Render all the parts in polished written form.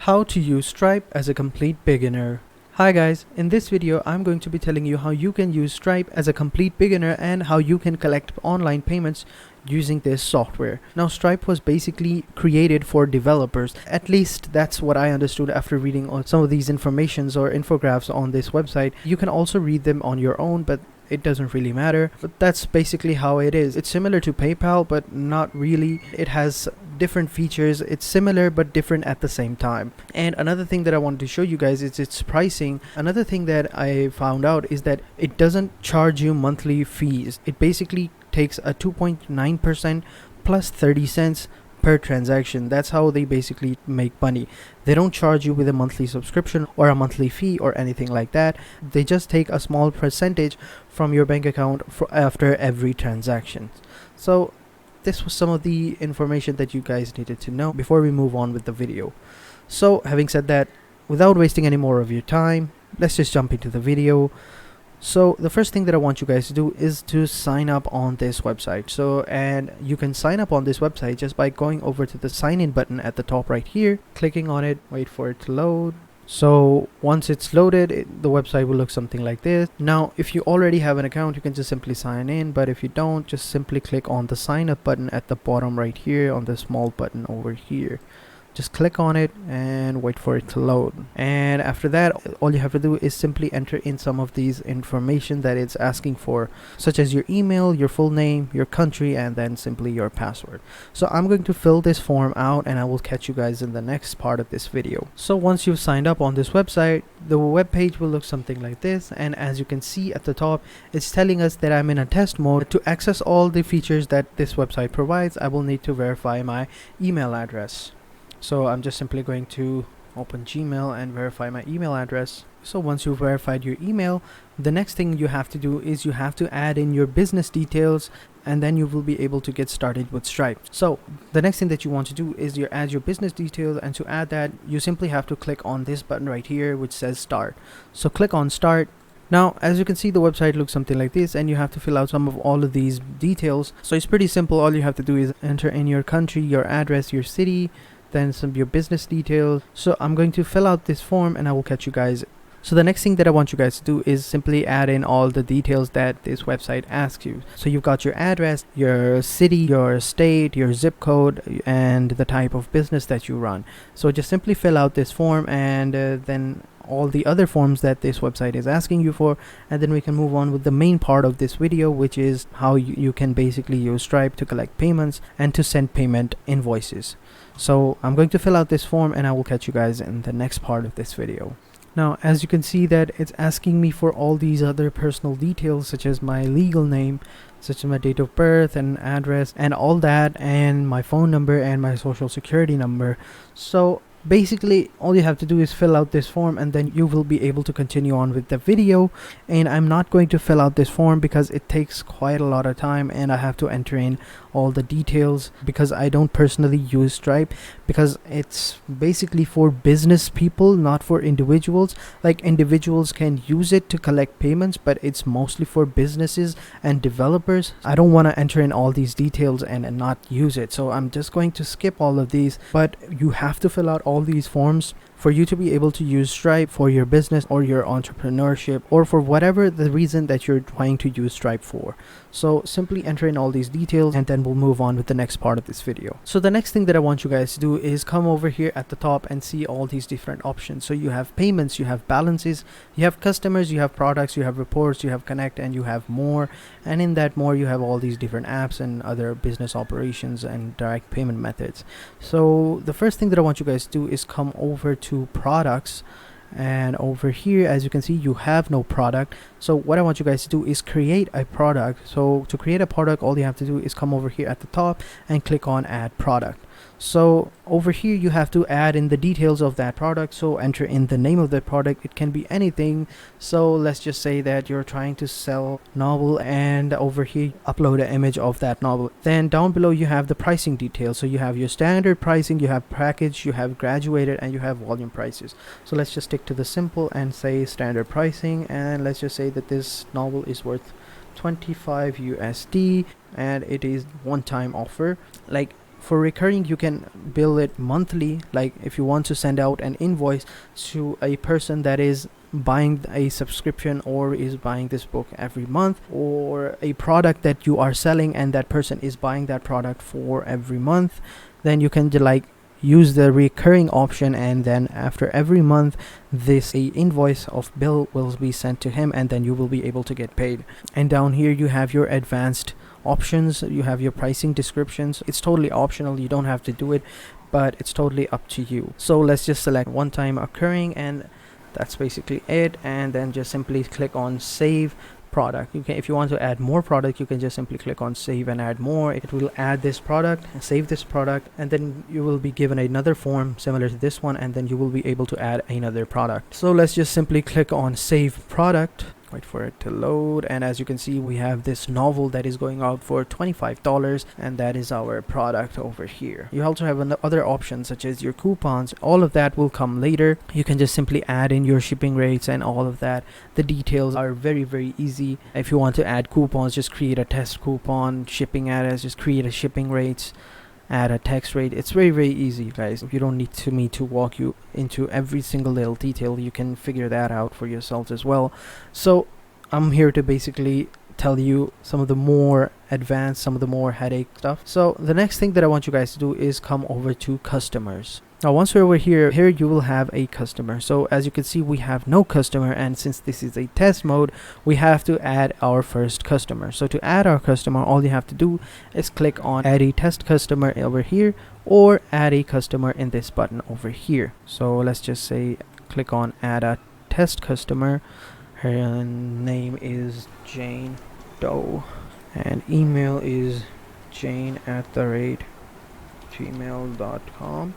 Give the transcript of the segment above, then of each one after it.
How to use Stripe as a complete beginner. Hi guys, in this video I'm going to be telling you how you can use Stripe as a complete beginner and how you can collect online payments using this software. Now Stripe was basically created for developers. At least that's what I understood after reading on some of these informations or infographics on this website. You can also read them on your own, but it doesn't really matter. But that's basically how it is. It's similar to PayPal, but not really. It has different features. It's similar but different at the same time. And another thing that I wanted to show you guys is its pricing. Another thing that I found out is that it doesn't charge you monthly fees. It basically takes a 2.9% plus 30 cents per transaction. That's how they basically make money. They don't charge you with a monthly subscription or a monthly fee or anything like that. They just take a small percentage from your bank account after every transaction. So this was some of the information that you guys needed to know before we move on with the video. So having said that, without wasting any more of your time, let's just jump into the video. So the first thing that I want you guys to do is to sign up on this website. And you can sign up on this website just by going over to the sign in button at the top right here, clicking on it, wait for it to load. So once it's loaded, the website will look something like this. Now if you already have an account, you can just simply sign in, but if you don't, just simply click on the sign up button at the bottom right here, on the small button over here. Just click on it and wait for it to load. And after that, all you have to do is simply enter in some of these information that it's asking for, such as your email, your full name, your country, and then simply your password. So I'm going to fill this form out and I will catch you guys in the next part of this video. So once you've signed up on this website, the web page will look something like this. And as you can see at the top, it's telling us that I'm in a test mode. To access all the features that this website provides, I will need to verify my email address. So I'm just simply going to open Gmail and verify my email address. So once you've verified your email, the next thing you have to do is you have to add in your business details, and then you will be able to get started with Stripe. So the next thing that you want to do is you add your business details, and to add that, you simply have to click on this button right here which says start. So click on start. Now as you can see, the website looks something like this, and you have to fill out some of all of these details. So it's pretty simple. All you have to do is enter in your country, your address, your city, then some of your business details. So I'm going to fill out this form and I will catch you guys. So the next thing that I want you guys to do is simply add in all the details that this website asks you. So you've got your address, your city, your state, your zip code, and the type of business that you run. So just simply fill out this form and then all the other forms that this website is asking you for, and then we can move on with the main part of this video, which is how you can basically use Stripe to collect payments and to send payment invoices. So I'm going to fill out this form and I will catch you guys in the next part of this video. Now as you can see that it's asking me for all these other personal details, such as my legal name, such as my date of birth and address and all that, and my phone number and my social security number. So basically all you have to do is fill out this form and then you will be able to continue on with the video. And I'm not going to fill out this form because it takes quite a lot of time and I have to enter in all the details, because I don't personally use Stripe, because it's basically for business people, not for individuals. Like individuals can use it to collect payments, but it's mostly for businesses and developers. I don't want to enter in all these details and not use it, so I'm just going to skip all of these. But you have to fill out all these forms for you to be able to use Stripe for your business or your entrepreneurship, or for whatever the reason that you're trying to use Stripe for. So simply enter in all these details and then we'll move on with the next part of this video. So the next thing that I want you guys to do is come over here at the top and see all these different options. So you have payments, you have balances, you have customers, you have products, you have reports, you have connect, and you have more. And in that more, you have all these different apps and other business operations and direct payment methods. So the first thing that I want you guys to do is come over to products, and over here as you can see you have no product. So what I want you guys to do is create a product. So to create a product, all you have to do is come over here at the top and click on add product. So over here you have to add in the details of that product. So enter in the name of the product. It can be anything. So let's just say that you're trying to sell novel, and over here upload an image of that novel. Then down below you have the pricing details. So you have your standard pricing, you have package, you have graduated, and you have volume prices. So let's just stick to the simple and say standard pricing, and let's just say that this novel is worth 25 USD and it is one-time offer. Like For recurring, you can bill it monthly, like if you want to send out an invoice to a person that is buying a subscription or is buying this book every month, or a product that you are selling and that person is buying that product for every month, then you can like use the recurring option, and then after every month this a invoice of bill will be sent to him, and then you will be able to get paid. And down here you have your advanced options, you have your pricing descriptions. It's totally optional, you don't have to do it, but it's totally up to you. So let's just select one time occurring, and that's basically it. And then just simply click on save product. You can, if you want to add more product, you can just simply click on save and add more. It will add this product, save this product, and then you will be given another form similar to this one, and then you will be able to add another product. So let's just simply click on save product, wait for it to load, and as you can see we have this novel that is going out for $25, and that is our product over here. You also have other options such as your coupons. All of that will come later. You can just simply add in your shipping rates and all of that. The details are very easy. If you want to add coupons, just create a test coupon. Shipping address, just create a shipping rates, add a text rate. It's very easy, guys. You don't need me to walk you into every single little detail. You can figure that out for yourselves as well. So I'm here to basically tell you some of the more advanced, some of the more headache stuff. So the next thing that I want you guys to do is come over to customers. Now once we're over here you will have a customer. So as you can see we have no customer, and since this is a test mode, we have to add our first customer. So to add our customer, all you have to do is click on add a test customer over here, or add a customer in this button over here. So let's just say click on add a test customer. Her name is Jane Doe, and email is jane@gmail.com.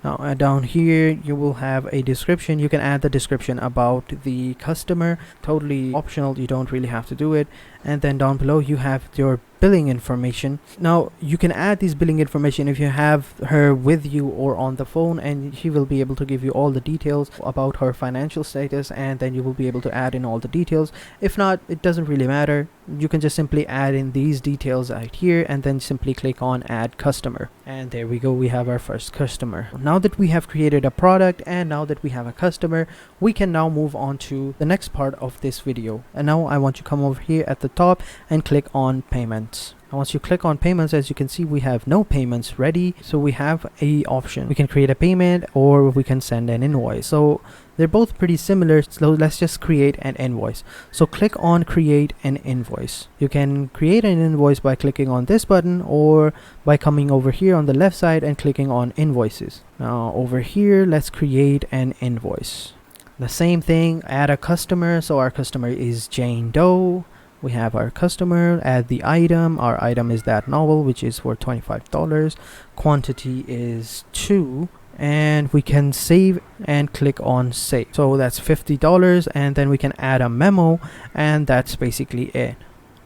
Now down here you will have a description. You can add the description about the customer, totally optional, you don't really have to do it. And then down below you have your billing information. Now you can add this billing information if you have her with you or on the phone, and she will be able to give you all the details about her financial status, and then you will be able to add in all the details. If not, it doesn't really matter. You can just simply add in these details right here, and then simply click on add customer, and there we go, we have our first customer. Now that we have created a product and now that we have a customer, we can now move on to the next part of this video. And now I want you to come over here at the top and click on payments. And once you click on payments, as you can see we have no payments ready, so we have a option. We can create a payment or we can send an invoice. So they're both pretty similar, so let's just create an invoice. So click on create an invoice. You can create an invoice by clicking on this button, or by coming over here on the left side and clicking on invoices. Now over here let's create an invoice. The same thing, add a customer. So our customer is Jane Doe. We have our customer, add the item. Our item is that novel, which is for $25. Quantity is 2, and we can save and click on save. So that's $50, and then we can add a memo, and that's basically it.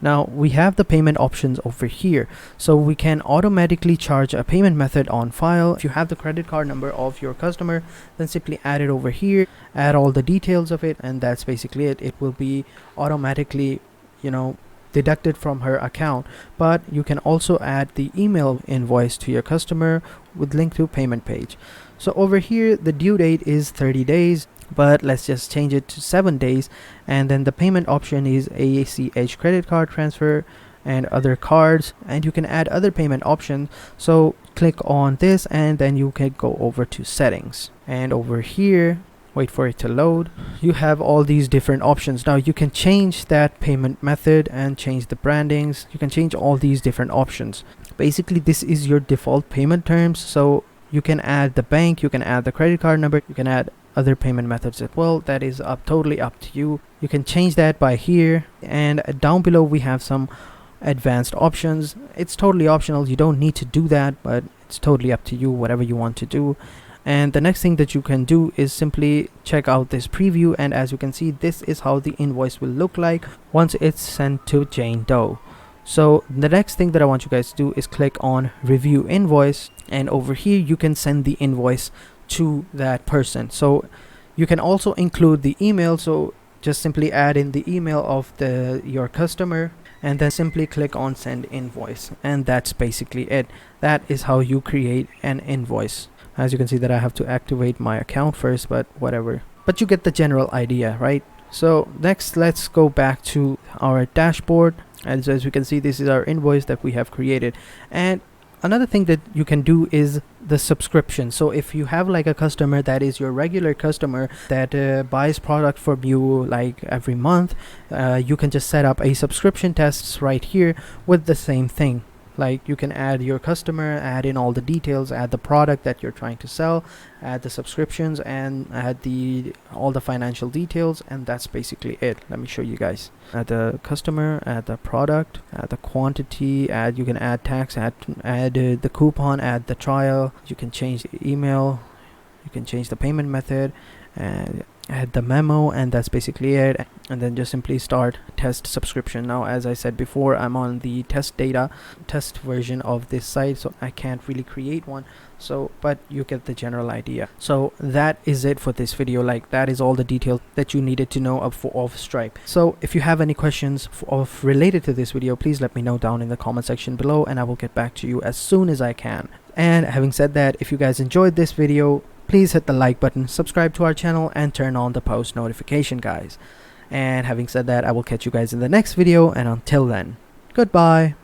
Now we have the payment options over here, so we can automatically charge a payment method on file. If you have the credit card number of your customer, then simply add it over here, add all the details of it, and that's basically it. It will be automatically, you know, deducted from her account. But you can also add the email invoice to your customer with link to payment page. So over here the due date is 30 days, but let's just change it to 7 days, and then the payment option is ACH credit card transfer and other cards, and you can add other payment options. So click on this, and then you can go over to settings, and over here wait for it to load. You have all these different options. Now you can change that payment method and change the brandings. You can change all these different options. Basically this is your default payment terms, so you can add the bank, you can add the credit card number, you can add other payment methods as well. That is totally up to you. You can change that by here, and down below we have some advanced options. It's totally optional, you don't need to do that, but it's totally up to you, whatever you want to do. And the next thing that you can do is simply check out this preview, and as you can see, this is how the invoice will look like once it's sent to Jane Doe. So the next thing that I want you guys to do is click on review invoice, and over here you can send the invoice to that person. So you can also include the email, so just simply add in the email of your customer, and then simply click on send invoice, and that's basically it. That is how you create an invoice. As you can see that I have to activate my account first, but whatever, but you get the general idea, right? So next, let's go back to our dashboard, and so as you can see, this is our invoice that we have created. And another thing that you can do is the subscription. So if you have like a customer that is your regular customer that buys product from you like every month, you can just set up a subscription tests right here with the same thing. Like you can add your customer, add in all the details, add the product that you're trying to sell, add the subscriptions, and add all the financial details, and that's basically it. Let me show you guys. Add the customer, add the product, add the quantity, you can add tax, add the coupon, add the trial. You can change the email, you can change the payment method, and add the memo, and that's basically it. And then just simply start test subscription. Now, as I said before, I'm on the test version of this site, so I can't really create one, so but you get the general idea. So that is it for this video. Like, that is all the detail that you needed to know of Stripe. So if you have any questions related to this video, please let me know down in the comment section below, and I will get back to you as soon as I can. And having said that, if you guys enjoyed this video, please hit the like button, subscribe to our channel, and turn on the post notification, guys. And having said that, I will catch you guys in the next video, and until then, goodbye.